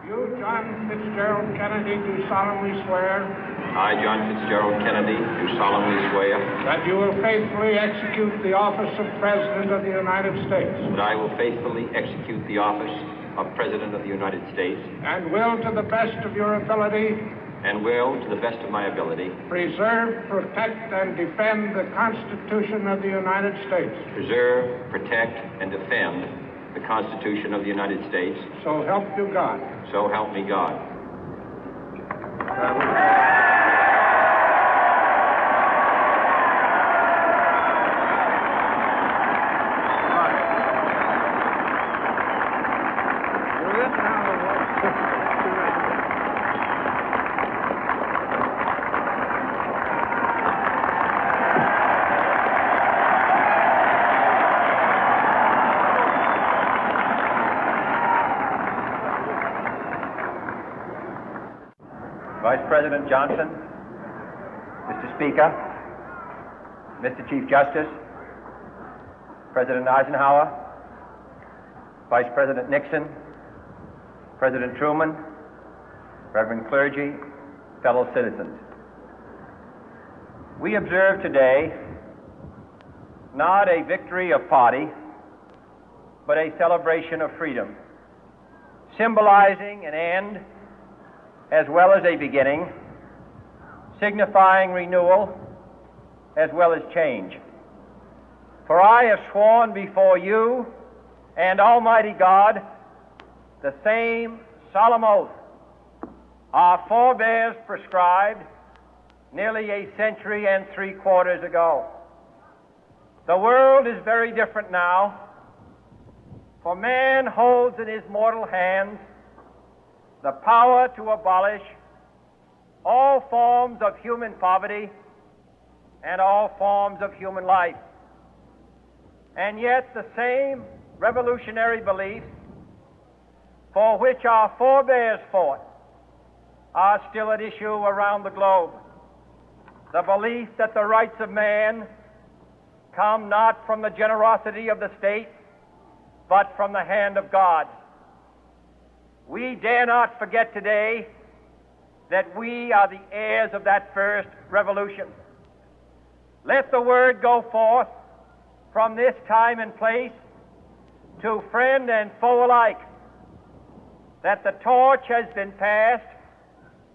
You, John Fitzgerald Kennedy, do solemnly swear. I, John Fitzgerald Kennedy, do solemnly swear. That you will faithfully execute the office of President of the United States. That I will faithfully execute the office of President of the United States. And will, to the best of your ability. And will, to the best of my ability. Preserve, protect, and defend the Constitution of the United States. Preserve, protect, and defend the Constitution of the United States. So help you God. So help me God. Vice President Johnson, Mr. Speaker, Mr. Chief Justice, President Eisenhower, Vice President Nixon, President Truman, Reverend clergy, fellow citizens. We observe today not a victory of party, but a celebration of freedom, symbolizing an end as well as a beginning, signifying renewal as well as change. For I have sworn before you and Almighty God the same solemn oath our forebears prescribed nearly a century and 3/4 ago. The world is very different now, for man holds in his mortal hands the power to abolish all forms of human poverty and all forms of human life. And yet the same revolutionary beliefs for which our forebears fought are still at issue around the globe. The belief that the rights of man come not from the generosity of the state, but from the hand of God. We dare not forget today that we are the heirs of that first revolution. Let the word go forth from this time and place to friend and foe alike that the torch has been passed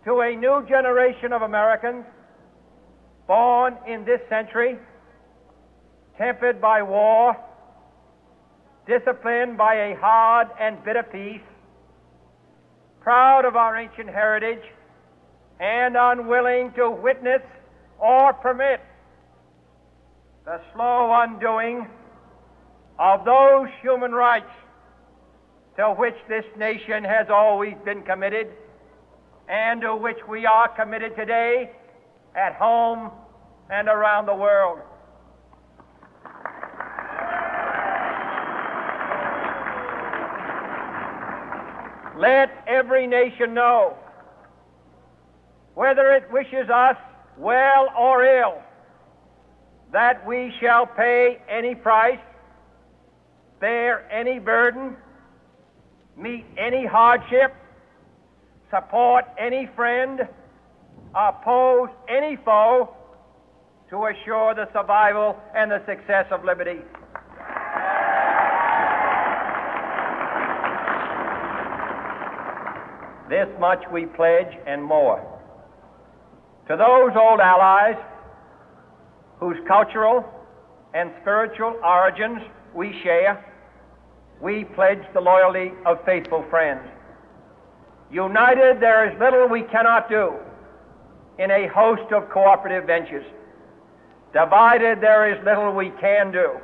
to a new generation of Americans born in this century, tempered by war, disciplined by a hard and bitter peace, proud of our ancient heritage, and unwilling to witness or permit the slow undoing of those human rights to which this nation has always been committed and to which we are committed today at home and around the world. Let every nation know, whether it wishes us well or ill, that we shall pay any price, bear any burden, meet any hardship, support any friend, oppose any foe to assure the survival and the success of liberty. This much we pledge and more. To those old allies whose cultural and spiritual origins we share, we pledge the loyalty of faithful friends. United, there is little we cannot do in a host of cooperative ventures. Divided, there is little we can do,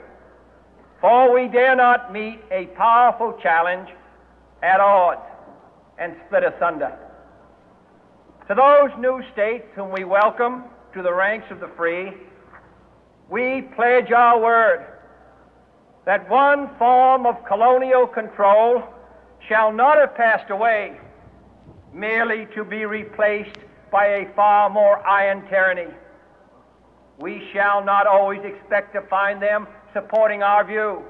for we dare not meet a powerful challenge at odds and split asunder. To those new states whom we welcome to the ranks of the free, we pledge our word that one form of colonial control shall not have passed away merely to be replaced by a far more iron tyranny. We shall not always expect to find them supporting our view,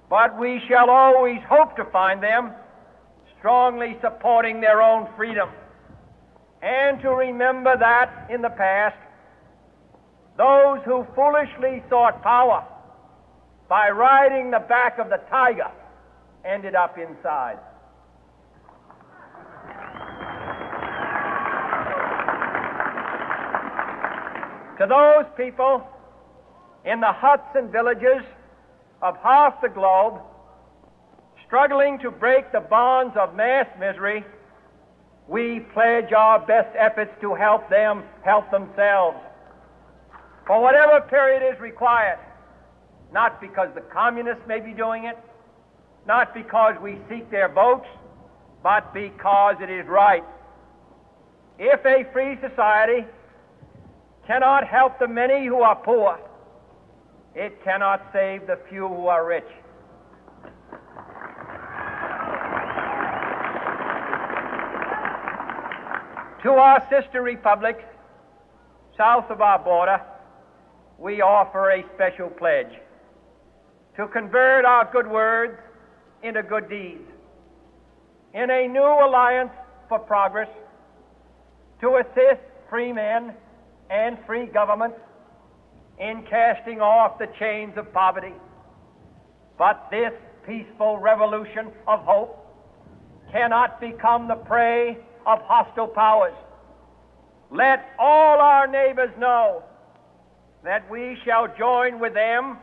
but we shall always hope to find them strongly supporting their own freedom, and to remember that in the past, those who foolishly sought power by riding the back of the tiger ended up inside. To those people in the huts and villages of half the globe struggling to break the bonds of mass misery, we pledge our best efforts to help them help themselves for whatever period is required, not because the communists may be doing it, not because we seek their votes, but because it is right. If a free society cannot help the many who are poor, it cannot save the few who are rich. To our sister republics south of our border, we offer a special pledge to convert our good words into good deeds, in a new alliance for progress, to assist free men and free governments in casting off the chains of poverty. But this peaceful revolution of hope cannot become the prey of hostile powers. Let all our neighbors know that we shall join with them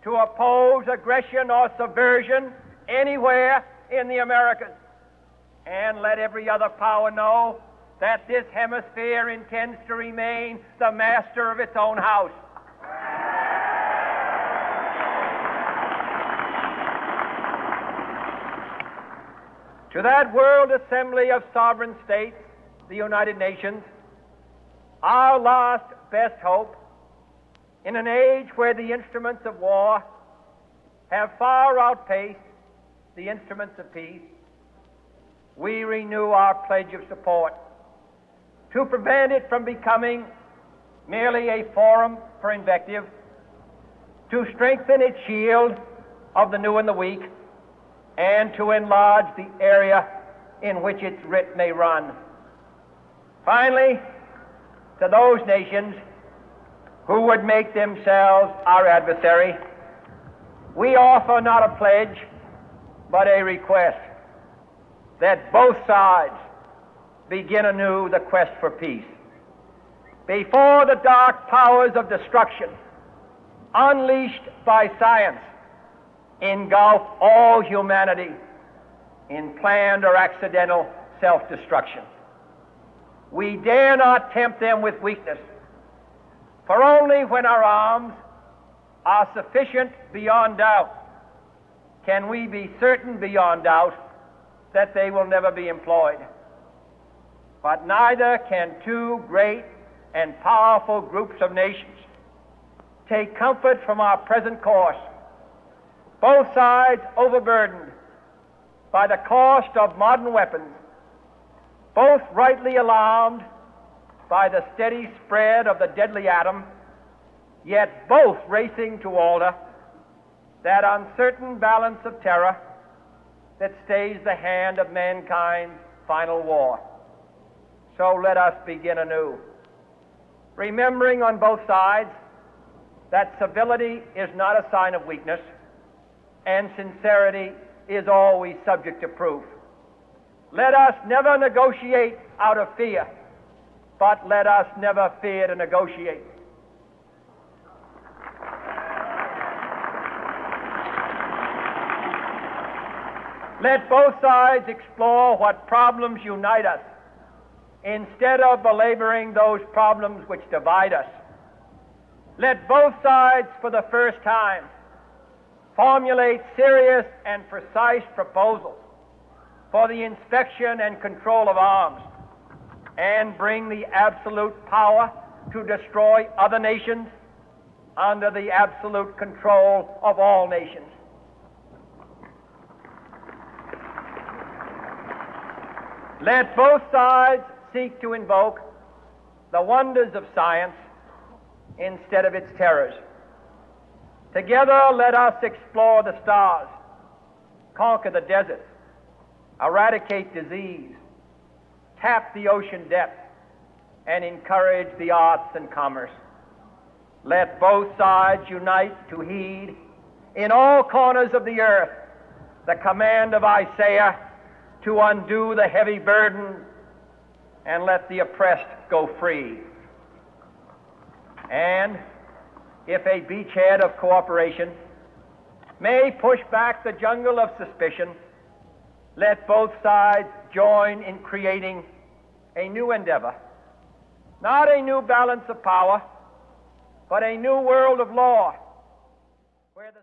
to oppose aggression or subversion anywhere in the Americas. And let every other power know that this hemisphere intends to remain the master of its own house. To that World Assembly of Sovereign States, the United Nations, our last best hope, in an age where the instruments of war have far outpaced the instruments of peace, we renew our pledge of support to prevent it from becoming merely a forum for invective, to strengthen its shield of the new and the weak, and to enlarge the area in which its writ may run. Finally, to those nations who would make themselves our adversary, we offer not a pledge, but a request that both sides begin anew the quest for peace. Before the dark powers of destruction, unleashed by science, engulf all humanity in planned or accidental self-destruction, we dare not tempt them with weakness, for only when our arms are sufficient beyond doubt can we be certain beyond doubt that they will never be employed. But neither can two great and powerful groups of nations take comfort from our present course, both sides overburdened by the cost of modern weapons, both rightly alarmed by the steady spread of the deadly atom, yet both racing to alter that uncertain balance of terror that stays the hand of mankind's final war. So let us begin anew, remembering on both sides that civility is not a sign of weakness, and sincerity is always subject to proof. Let us never negotiate out of fear, but let us never fear to negotiate. Let both sides explore what problems unite us, instead of belaboring those problems which divide us. Let both sides, for the first time, formulate serious and precise proposals for the inspection and control of arms, and bring the absolute power to destroy other nations under the absolute control of all nations. Let both sides seek to invoke the wonders of science instead of its terrors. Together, let us explore the stars, conquer the deserts, eradicate disease, tap the ocean depth, and encourage the arts and commerce. Let both sides unite to heed in all corners of the earth the command of Isaiah to undo the heavy burden and let the oppressed go free. And if a beachhead of cooperation may push back the jungle of suspicion, let both sides join in creating a new endeavor, not a new balance of power, but a new world of law, where the